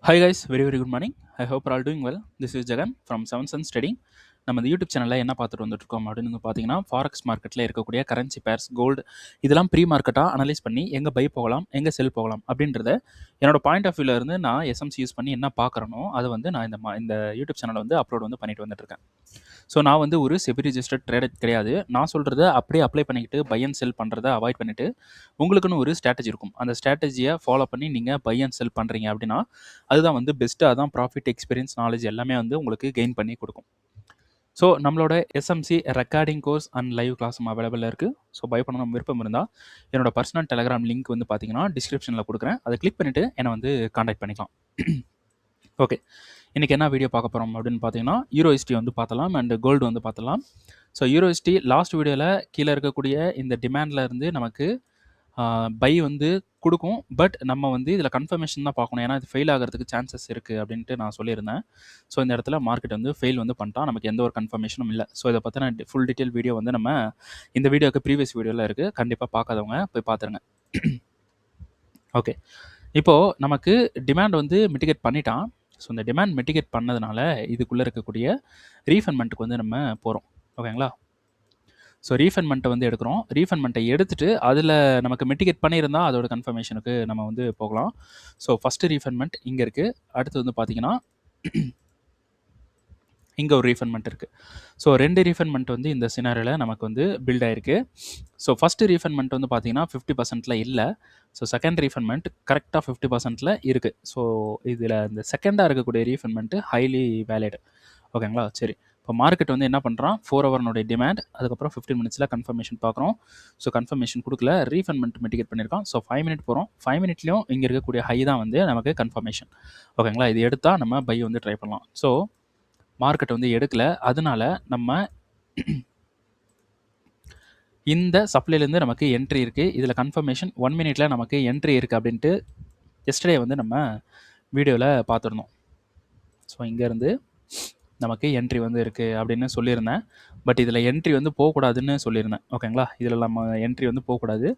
Hi guys, very good morning. I hope you're all doing well. This is Jagan from Seven Suns Trading. நம்ம இந்த YouTube சேனலில் என்ன பார்த்துட்டு வந்துட்டுருக்கோம் அப்படின்னு வந்து பார்த்தீங்கன்னா, ஃபாரெக்ஸ் மார்க்கெட்டில் இருக்கக்கூடிய கரன்சி பேர்ஸ், கோல்டு இதெல்லாம் ப்ரீ மார்க்கெட்டாக அனலைஸ் பண்ணி எங்கே பை போகலாம், எங்கே செல் போகலாம் அப்படின்றத என்னோட பாயிண்ட் ஆஃப் வியூவில் இருந்து நான் எஸ்எம்சி யூஸ் பண்ணி என்ன பார்க்குறனோ அதை வந்து நான் இந்த யூடியூப் சேனலை வந்து அப்லோட் வந்து பண்ணிட்டு வந்துட்டுருக்கேன். ஸோ நான் வந்து ஒரு செபி ரிஜிஸ்டர்ட் ட்ரேடர் கிடையாது. நான் சொல்கிறத அப்படியே அப்ளை பண்ணிக்கிட்டு பை அண்ட் செல் பண்ணுறத அவாய்ட் பண்ணிவிட்டு உங்களுக்குன்னு ஒரு ஸ்ட்ராட்டஜி இருக்கும். அந்த ஸ்ட்ராட்டஜியை ஃபாலோ பண்ணி நீங்கள் பை அண்ட் செல் பண்ணுறீங்க அப்படின்னா அதுதான் வந்து பெஸ்ட்டாக தான் ப்ராஃபிட், எக்ஸ்பீரியன்ஸ், நாலேஜ் எல்லாமே வந்து உங்களுக்கு கெயின் பண்ணி கொடுக்கும். ஸோ நம்மளோட SMC recording course and live கிளாஸும் அவைலபிளாக இருக்குது. ஸோ பை பண்ணணும் விருப்பம் இருந்தால் என்னோட பர்சனல் டெலகிராம் லிங்க் வந்து பார்த்தீங்கன்னா டிஸ்கிரிப்ஷனில் கொடுக்குறேன். அதை கிளிக் பண்ணிவிட்டு என்னை வந்து காண்டாக்ட் பண்ணிக்கலாம். ஓகே, இன்றைக்கி என்ன வீடியோ பார்க்க போகிறோம் அப்படின்னு பார்த்தீங்கன்னா, யூரோஎஸ்டி வந்து பார்த்தலாம் அண்ட் கோல்டு வந்து பார்த்தலாம். ஸோ யூரோஎஸ்டி லாஸ்ட் வீடியோவில் கீழே இருக்கக்கூடிய இந்த டிமாண்டில் இருந்து நமக்கு பை வந்து கொடுக்கும். பட் நம்ம வந்து இதில் கன்ஃபர்மேஷன் தான் பார்க்கணும். ஏன்னா இது ஃபெயில் ஆகிறதுக்கு சான்சஸ் இருக்குது அப்படின்ட்டு நான் சொல்லியிருந்தேன். ஸோ இந்த இடத்துல மார்க்கெட் வந்து ஃபெயில் வந்து பண்ணிட்டா நமக்கு எந்த ஒரு கன்ஃபர்மேஷனும் இல்லை. ஸோ இதை பற்றின ஃபுல் டீட்டெயில் வீடியோ வந்து நம்ம இந்த வீடியோக்கு ப்ரீவியஸ் வீடியோவில் இருக்குது. கண்டிப்பாக பார்க்காதவங்க போய் பார்த்துருங்க. ஓகே, இப்போது நமக்கு டிமாண்ட் வந்து மிட்டிகேட் பண்ணிட்டான். ஸோ இந்த டிமாண்ட் மிட்டிகேட் பண்ணதுனால இதுக்குள்ளே இருக்கக்கூடிய ரீஃபண்ட்மெண்ட்டுக்கு வந்து நம்ம போகிறோம். ஓகேங்களா? ஸோ ரீஃபண்ட்மெண்ட்டை வந்து எடுக்கிறோம். ரீஃபண்ட்மெண்ட்டை எடுத்துகிட்டு அதில் நமக்கு மிட்டிகேட் பண்ணியிருந்தால் அதோட கன்ஃபர்மேஷனுக்கு நம்ம வந்து போகலாம். ஸோ ஃபஸ்ட்டு ரீஃபண்ட்மெண்ட் இங்கே இருக்குது. அடுத்து வந்து பார்த்திங்கன்னா இங்கே ஒரு ரீஃபண்ட்மெண்ட் இருக்குது. ஸோ 2 ரீஃபண்ட்மெண்ட் வந்து இந்த சினாரியில் நமக்கு வந்து பில்ட் ஆகிருக்கு. ஸோ ஃபஸ்ட்டு ரீஃபண்ட்மெண்ட் வந்து பார்த்திங்கன்னா 50% இல்லை. ஸோ செகண்ட் ரீஃபண்ட்மெண்ட் கரெக்டாக 50% இருக்குது. ஸோ இதில் இந்த செகண்டாக இருக்கக்கூடிய ரீஃபண்ட்மெண்ட்டு ஹைலி வேலிட். ஓகேங்களா? சரி, இப்போ மார்க்கெட் வந்து என்ன பண்ணுறான், 4 ஹவர்னுடைய டிமாண்ட், அதுக்கப்புறம் 15 மினிட்ஸில் கன்ஃபர்மேஷன் பார்க்குறோம். ஸோ கன்ஃபர்மேஷன் கொடுக்கல, ரீஃபண்ட்மெண்ட் மிட்டிகேட் பண்ணியிருக்கான். ஸோ 5 மினிட் போகிறோம். 5 மினிட்லேயும் இங்கே இருக்கக்கூடிய ஹை தான் வந்து நமக்கு கன்ஃபர்மேஷன். ஓகேங்களா? இது எடுத்தால் நம்ம பை வந்து ட்ரை பண்ணலாம். ஸோ மார்க்கெட் வந்து எடுக்கலை, அதனால நம்ம இந்த சப்ளைலேருந்து நமக்கு என்ட்ரி இருக்குது. இதில் கன்ஃபர்மேஷன் 1 மினிட்ல நமக்கு என்ட்ரி இருக்குது அப்படின்ட்டு எஸ்டர்டே வந்து நம்ம வீடியோவில் பார்த்துருந்தோம். ஸோ இங்கேருந்து நமக்கு என்ட்ரி வந்து இருக்குது அப்படின்னு சொல்லியிருந்தேன். பட் இதில் என்ட்ரி வந்து போகக்கூடாதுன்னு சொல்லியிருந்தேன். ஓகேங்களா? இதில் நம்ம என்ட்ரி வந்து போகக்கூடாது.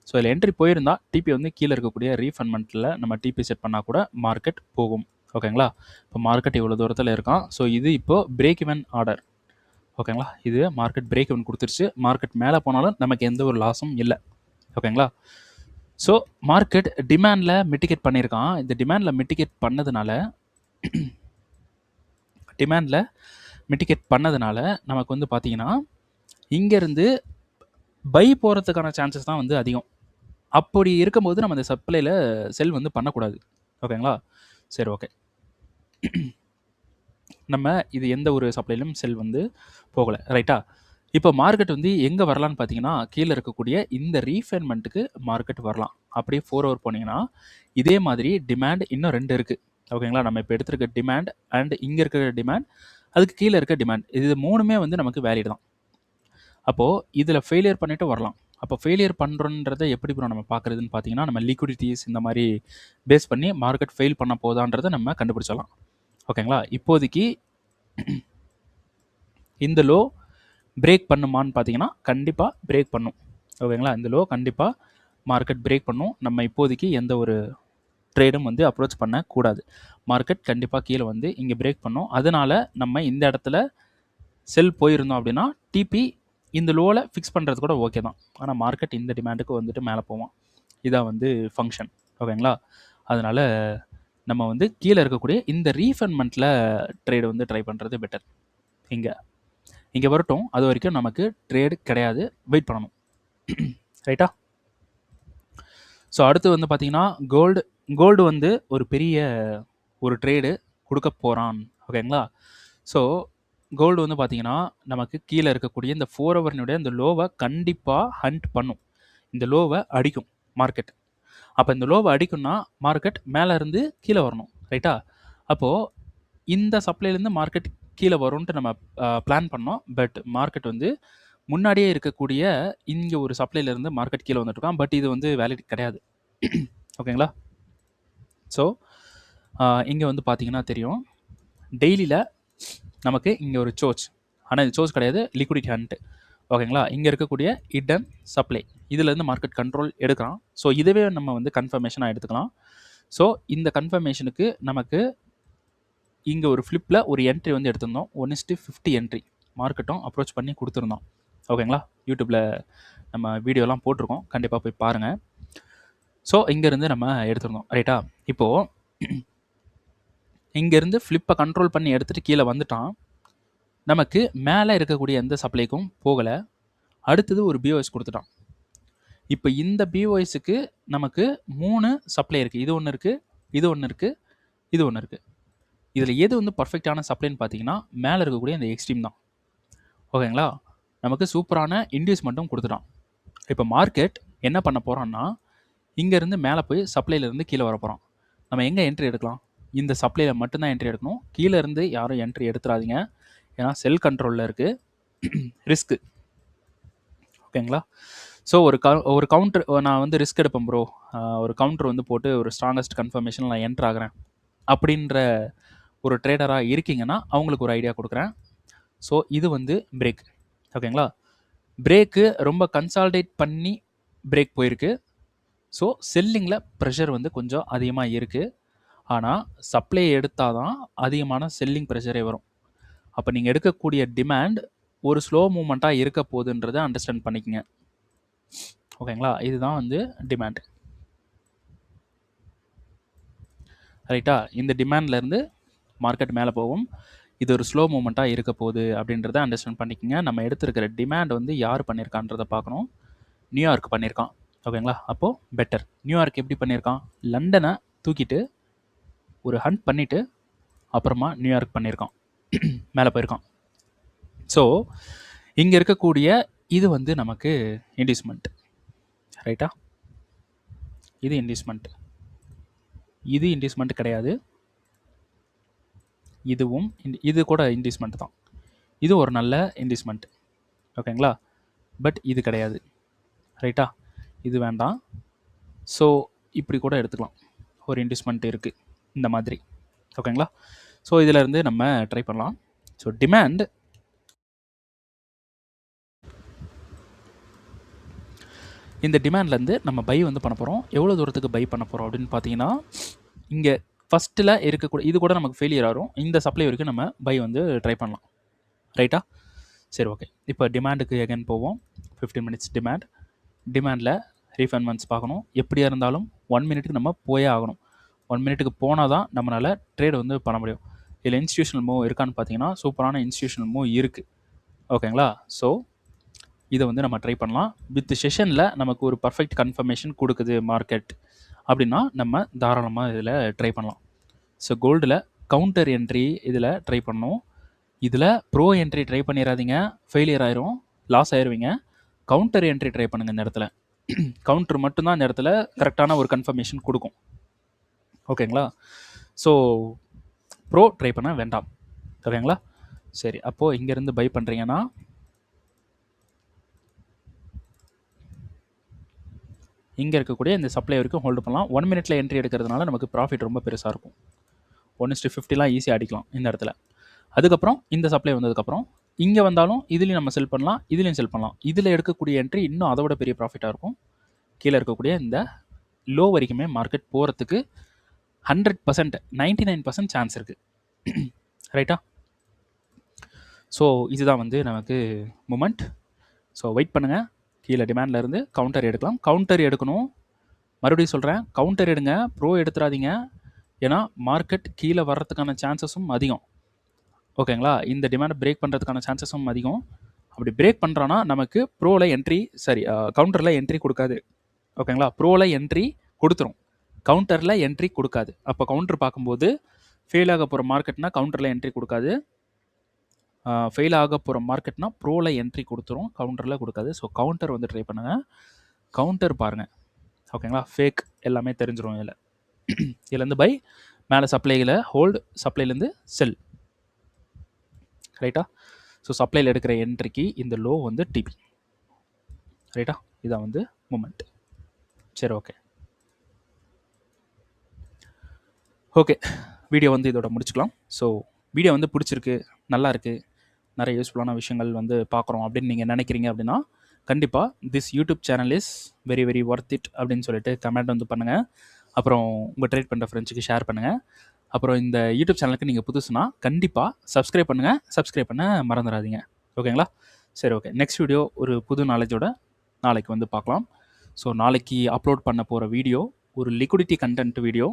ஸோ இதில் என்ட்ரி போயிருந்தால் டிபி வந்து கீழே இருக்கக்கூடிய ரீஃபண்ட்மெண்ட்டில் நம்ம டிபி செட் பண்ணால் கூட மார்க்கெட் போகும். ஓகேங்களா? இப்போ மார்க்கெட் இவ்வளோ தூரத்தில் இருக்கான். ஸோ இது இப்போது பிரேக் இவன் ஆர்டர். ஓகேங்களா? இது மார்க்கெட் பிரேக் இவன் கொடுத்துருச்சு. மார்க்கெட் மேலே போனாலும் நமக்கு எந்த ஒரு லாஸும் இல்லை. ஓகேங்களா? ஸோ மார்க்கெட் டிமாண்டில் மிட்டிகேட் பண்ணியிருக்கான். இந்த டிமாண்டில் மிட்டிகேட் பண்ணதுனால நமக்கு வந்து பார்த்திங்கன்னா இங்கேருந்து பை போகிறதுக்கான சான்சஸ் தான் வந்து அதிகம். அப்படி இருக்கும்போது நம்ம இந்த சப்ளையில் செல் வந்து பண்ணக்கூடாது. ஓகேங்களா? சரி, ஓகே. நம்ம இது எந்த ஒரு சப்ளையிலும் செல் வந்து போகலை, ரைட்டா? இப்போ மார்க்கெட் வந்து எங்கே வரலான்னு பார்த்தீங்கன்னா, கீழே இருக்கக்கூடிய இந்த ரீஃபைன்மெண்ட்டுக்கு மார்க்கெட் வரலாம். அப்படியே 4 ஹவர் போனீங்கன்னா இதே மாதிரி டிமாண்ட் இன்னும் 2 இருக்குது. ஓகேங்களா? நம்ம இப்போ எடுத்துருக்க டிமாண்ட் அண்ட் இங்கே இருக்கிற டிமாண்ட், அதுக்கு கீழே இருக்க டிமாண்ட், இது 3மே வந்து நமக்கு வேலிட் தான். அப்போது இதில் ஃபெயிலியர் பண்ணிவிட்டு வரலாம். அப்போ ஃபெயிலியர் பண்ணுறோன்றதை எப்படி ப்ரோ நம்ம பார்க்குறதுன்னு பார்த்தீங்கன்னா, நம்ம லிக்விடிட்டிஸ் இந்த மாதிரி பேஸ் பண்ணி மார்க்கெட் ஃபெயில் பண்ண போதான்றதை நம்ம கண்டுபிடிச்சிடலாம். ஓகேங்களா? இப்போதைக்கு இந்த லோ பிரேக் பண்ணுமான்னு பார்த்தீங்கன்னா கண்டிப்பாக பிரேக் பண்ணும். ஓகேங்களா? இந்த லோ கண்டிப்பாக மார்க்கெட் பிரேக் பண்ணும். நம்ம இப்போதைக்கு எந்த ஒரு ட்ரேடும் வந்து அப்ரோச் பண்ணக்கூடாது. மார்க்கெட் கண்டிப்பாக கீழே வந்து இங்கே பிரேக் பண்ணும். அதனால் நம்ம இந்த இடத்துல செல் போயிருந்தோம் அப்படின்னா டிபி இந்த லோவில் ஃபிக்ஸ் பண்ணுறது கூட ஓகே தான். ஆனால் மார்க்கெட் இந்த டிமாண்டுக்கு வந்துட்டு மேலே போவோம். இதான் வந்து ஃபங்க்ஷன். ஓகேங்களா? அதனால் நம்ம வந்து கீழே இருக்கக்கூடிய இந்த ரீஃபண்ட்மெண்ட்டில் ட்ரேடு வந்து ட்ரை பண்ணுறது பெட்டர். இங்கே வரட்டும், அது வரைக்கும் நமக்கு ட்ரேடு கிடையாது, வெயிட் பண்ணணும். ரைட்டா? ஸோ அடுத்து வந்து பார்த்திங்கன்னா கோல்டு வந்து ஒரு பெரிய ஒரு ட்ரேடு கொடுக்க போகிறான். ஓகேங்களா? ஸோ கோல்டு வந்து பார்த்திங்கன்னா நமக்கு கீழே இருக்கக்கூடிய இந்த 4 ஹவர்னுடைய இந்த லோவை கண்டிப்பாக ஹண்ட் பண்ணும். இந்த லோவை அடிக்கும் மார்க்கெட். அப்போ இந்த லோவை அடிக்கும்னா மார்க்கெட் மேலே இருந்து கீழே வரணும், ரைட்டா? அப்போது இந்த சப்ளைலேருந்து மார்க்கெட் கீழே வரும்ன்ட்டு நம்ம பிளான் பண்ணோம். பட் மார்க்கெட் வந்து முன்னாடியே இருக்கக்கூடிய இங்கே ஒரு சப்ளைலேருந்து மார்க்கெட் கீழே வந்துட்டுருக்கான். பட் இது வந்து வேலிட் கிடையாது. ஓகேங்களா? ஸோ இங்கே வந்து பார்த்திங்கன்னா தெரியும், டெய்லியில் நமக்கு இங்கே ஒரு சோர்ச், ஆனால் இது சோர்ச் கிடையாது, லிக்விடிட்டி ஹண்ட். ஓகேங்களா? இங்கே இருக்கக்கூடிய இடன் சப்ளை, இதிலேருந்து மார்க்கெட் கண்ட்ரோல் எடுக்கிறான். ஸோ இதுவே நம்ம வந்து கன்ஃபர்மேஷனாக எடுத்துக்கலாம். ஸோ இந்த கன்ஃபர்மேஷனுக்கு நமக்கு இங்கே ஒரு ஃப்ளிப்பில் ஒரு என்ட்ரி வந்து எடுத்திருந்தோம். 1:50 என்ட்ரி மார்க்கெட்டும் அப்ரோச் பண்ணி கொடுத்துருந்தோம். ஓகேங்களா, யூடியூப்பில் நம்ம வீடியோலாம் போட்டிருக்கோம், கண்டிப்பாக போய் பாருங்கள். ஸோ இங்கேருந்து நம்ம எடுத்திருந்தோம். ரைட்டா, இப்போது இங்கேருந்து ஃப்ளிப்பை கண்ட்ரோல் பண்ணி எடுத்துகிட்டு கீழே வந்துட்டான். நமக்கு மேலே இருக்கக்கூடிய எந்த சப்ளைக்கும் போகலை. அடுத்தது ஒரு பிஓஎஸ் கொடுத்துட்டான். இப்போ இந்த பிஓஎஸுக்கு நமக்கு 3 சப்ளை இருக்குது. இது ஒன்று இருக்குது, இது ஒன்று இருக்குது, இது ஒன்று இருக்குது. இதில் எது வந்து பர்ஃபெக்டான சப்ளைன்னு பார்த்தீங்கன்னா மேலே இருக்கக்கூடிய இந்த எக்ஸ்ட்ரீம் தான். ஓகேங்களா, நமக்கு சூப்பரான இன்டியூஸ்மெண்ட்டும் கொடுத்துட்டான். இப்போ மார்க்கெட் என்ன பண்ண போகிறோன்னா இங்கேருந்து மேலே போய் சப்ளைலேருந்து கீழே வர போகிறோம். நம்ம எங்கே என்ட்ரி எடுக்கலாம்? இந்த சப்ளையில் மட்டும்தான் என்ட்ரி எடுக்கணும். கீழே இருந்து யாரும் என்ட்ரி எடுத்துடாதீங்க, ஏன்னா செல் கண்ட்ரோலில் இருக்குது, ரிஸ்க்கு. ஓகேங்களா, ஸோ ஒரு கவுண்டர் நான் வந்து ரிஸ்க் எடுப்பேன் ப்ரோ, ஒரு கவுண்டர் வந்து போட்டு ஒரு ஸ்ட்ராங்கஸ்ட் கன்ஃபர்மேஷனில் நான் என்ட்ரு ஆகிறேன் அப்படின்ற ஒரு ட்ரேடராக இருக்கீங்கன்னா அவங்களுக்கு ஒரு ஐடியா கொடுக்குறேன். ஸோ இது வந்து பிரேக். ஓகேங்களா, பிரேக்கு ரொம்ப கன்சால்டேட் பண்ணி பிரேக் போயிருக்கு. ஸோ செல்லிங்கில் ப்ரெஷர் வந்து கொஞ்சம் அதிகமாக இருக்குது. ஆனால் சப்ளை எடுத்தால் தான் அதிகமான செல்லிங் ப்ரெஷரே வரும். அப்போ நீங்கள் எடுக்கக்கூடிய டிமாண்ட் ஒரு ஸ்லோ மூமெண்ட்டாக இருக்க போகுதுன்றதை அண்டர்ஸ்டாண்ட் பண்ணிக்கங்க. ஓகேங்களா, இதுதான் வந்து டிமாண்ட். ரைட்டா, இந்த டிமாண்ட்லேருந்து மார்க்கெட் மேலே போகும். இது ஒரு ஸ்லோ மூமெண்ட்டாக இருக்க போகுது அப்படின்றத அண்டர்ஸ்டாண்ட் பண்ணிக்கோங்க. நம்ம எடுத்துருக்கிற டிமாண்ட் வந்து யார் பண்ணியிருக்கான்றதை பார்க்கணும். நியூயார்க் பண்ணியிருக்கான். ஓகேங்களா, அப்போது பெட்டர். நியூயார்க் எப்படி பண்ணியிருக்கான்? லண்டனை தூக்கிட்டு ஒரு ஹண்ட் பண்ணிவிட்டு அப்புறமா நியூயார்க் பண்ணியிருக்கான், மேலே போயிருக்கான். ஸோ இங்கே இருக்கக்கூடிய இது வந்து நமக்கு இன்டியூஸ்மெண்ட். ரைட்டா, இது இன்டியூஸ்மெண்ட். இது இன்டியூஸ்மெண்ட் கிடையாது, இதுவும் இது கூட இன்டியூஸ்மெண்ட் தான். இது ஒரு நல்ல இன்டியூஸ்மெண்ட். ஓகேங்களா, பட் இது கிடையாது. ரைட்டா, இது வேண்டாம். ஸோ இப்படி கூட எடுத்துக்கலாம், ஒரு இன்டியூஸ்மெண்ட் இருக்குது இந்த மாதிரி. ஓகேங்களா, ஸோ இதிலேருந்து நம்ம ட்ரை பண்ணலாம். ஸோ டிமாண்ட் இந்த டிமாண்ட்லேருந்து நம்ம பை வந்து பண்ண போகிறோம். எவ்வளோ தூரத்துக்கு பை பண்ண போகிறோம் அப்படின்னு பார்த்தீங்கன்னா இங்கே ஃபஸ்ட்டில் இருக்கக்கூடிய இது கூட நமக்கு ஃபெயிலியர் ஆகும். இந்த சப்ளை வரைக்கும் நம்ம பை வந்து ட்ரை பண்ணலாம். ரைட்டா, சரி ஓகே. இப்போ டிமாண்டுக்கு எகைன் போவோம். 15 மினிட்ஸ் டிமாண்டில் ரீஃபைன்மெண்ட்ஸ் பார்க்கணும். எப்படியாக இருந்தாலும் 1 மினிட்டுக்கு நம்ம போயே ஆகணும். 1 மினிட்டுக்கு போனால் தான் நம்மளால் ட்ரேட் வந்து பண்ண முடியும். இதில் இன்ஸ்டியூஷனல் மூவ் இருக்கான்னு பார்த்தீங்கன்னா சூப்பரான இன்ஸ்டியூஷனல் மூவ் இருக்குது. ஓகேங்களா, ஸோ இதை வந்து நம்ம ட்ரை பண்ணலாம். வித் செஷனில் நமக்கு ஒரு பர்ஃபெக்ட் கன்ஃபர்மேஷன் கொடுக்குது மார்க்கெட் அப்படின்னா நம்ம தாராளமாக இதில் ட்ரை பண்ணலாம். ஸோ கோல்டில் கவுண்டர் என்ட்ரி இதில் ட்ரை பண்ணணும். இதில் ப்ரோ என்ட்ரி ட்ரை பண்ணிடாதீங்க, ஃபெயிலியர் ஆயிரும், லாஸ் ஆயிடுவீங்க. கவுண்டர் என்ட்ரி ட்ரை பண்ணுங்கள். இந்த இடத்துல கவுண்டர் மட்டும்தான் இந்த இடத்துல கரெக்டான ஒரு கன்ஃபர்மேஷன் கொடுக்கும். ஓகேங்களா, ஸோ ப்ரோ ட்ரை பண்ண வேண்டாம். ஓகேங்களா, சரி. அப்போது இங்கேருந்து பை பண்ணுறீங்கன்னா இங்கே இருக்கக்கூடிய இந்த சப்ளை வரைக்கும் ஹோல்டு பண்ணலாம். 1 மினிட்ல என்ட்ரி எடுக்கிறதுனால நமக்கு ப்ராஃபிட் ரொம்ப பெருசாக இருக்கும். 1:50 ஈஸியாக அடிக்கலாம் இந்த இடத்துல. அதுக்கப்புறம் இந்த சப்ளை வந்ததுக்கப்புறம் இங்கே வந்தாலும் இதுலேயும் நம்ம செல் பண்ணலாம், இதுலேயும் செல் பண்ணலாம். இதில் எடுக்கக்கூடிய என்ட்ரி இன்னும் அதை விட பெரிய ப்ராஃபிட்டாக இருக்கும். கீழே இருக்கக்கூடிய இந்த லோ வரைக்குமே மார்க்கெட் போகிறதுக்கு 100%, 99% சான்ஸ் இருக்குது. ரைட்டா, ஸோ இதுதான் வந்து நமக்கு மூமெண்ட். ஸோ வெயிட் பண்ணுங்கள். கீழே டிமாண்டில் இருந்து கவுண்டர் எடுக்கலாம். கவுண்டர் எடுக்கணும், மறுபடியும் சொல்கிறேன், கவுண்டர் எடுங்க, ப்ரோ எடுத்துடாதீங்க. ஏன்னா மார்க்கெட் கீழே வர்றதுக்கான சான்சஸும் அதிகம். ஓகேங்களா, இந்த டிமாண்டை பிரேக் பண்ணுறதுக்கான சான்சஸும் அதிகம். அப்படி பிரேக் பண்ணுறோன்னா நமக்கு ப்ரோவில் என்ட்ரி கவுண்டரில் என்ட்ரி கொடுக்காது. ஓகேங்களா, ப்ரோவில் என்ட்ரி கொடுத்துரும், கவுண்டரில் என்ட்ரி கொடுக்காது. அப்போ கவுண்டர் பார்க்கும்போது ஃபெயில் ஆக போகிற மார்க்கெட்னா கவுண்டரில் என்ட்ரி கொடுக்காது, ஃபெயில் ஆக போகிற மார்க்கெட்னா ப்ரோவில் என்ட்ரி கொடுத்துரும், கவுண்டரில் கொடுக்காது. ஸோ கவுண்டர் வந்து ட்ரை பண்ணுங்கள், கவுண்டர் பாருங்கள். ஓகேங்களா, ஃபேக் எல்லாமே தெரிஞ்சிடும் இதில். இதுலேருந்து பை, மேலே சப்ளையில் ஹோல்டு, சப்ளைலேருந்து செல். ரைட்டா, ஸோ சப்ளையில் எடுக்கிற என்ட்ரிக்கு இந்த லோ வந்து டிபி. ரைட்டா, இதான் வந்து மூமெண்ட். சரி ஓகே ஓகே, வீடியோ வந்து இதோட முடிச்சுக்கலாம். ஸோ வீடியோ வந்து பிடிச்சிருக்கு, நல்லா இருக்குது, நிறைய யூஸ்ஃபுல்லான விஷயங்கள் வந்து பார்க்குறோம் அப்படின்னு நீங்கள் நினைக்கிறீங்க அப்படின்னா கண்டிப்பாக this YouTube channel is very very worth it அப்படின்னு சொல்லிட்டு கமெண்ட் வந்து பண்ணுங்கள். அப்புறம் உங்கள் ட்ரேட் பண்ணுற ஃப்ரெண்ட்ஸுக்கு ஷேர் பண்ணுங்கள். அப்புறம் இந்த யூடியூப் சேனலுக்கு நீங்கள் புதுசுனா கண்டிப்பாக சப்ஸ்கிரைப் பண்ணுங்கள். சப்ஸ்கிரைப் பண்ண மறந்துடாதீங்க. ஓகேங்களா? சரி, ஓகே. நெக்ஸ்ட் வீடியோ ஒரு புது நாலேஜோட நாளைக்கு வந்து பார்க்கலாம். ஸோ நாளைக்கு அப்லோட் பண்ண போகிற வீடியோ ஒரு லிக்விடிட்டி கண்டென்ட் வீடியோ.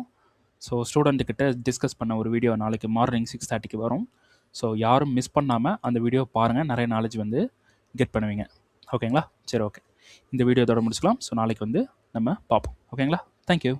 ஸோ ஸ்டூடெண்ட்டுக்கிட்ட டிஸ்கஸ் பண்ண ஒரு வீடியோ நாளைக்கு மார்னிங் 6:30க்கு வரும். ஸோ யாரும் மிஸ் பண்ணாமல் அந்த வீடியோ பாருங்கள். நிறைய நாலேஜ் வந்து கெட் பண்ணுவீங்க. ஓகேங்களா? சரி, ஓகே. இந்த வீடியோ இதோட முடிச்சுக்கலாம். ஸோ நாளைக்கு வந்து நம்ம பார்ப்போம். ஓகேங்களா? தேங்க்யூ.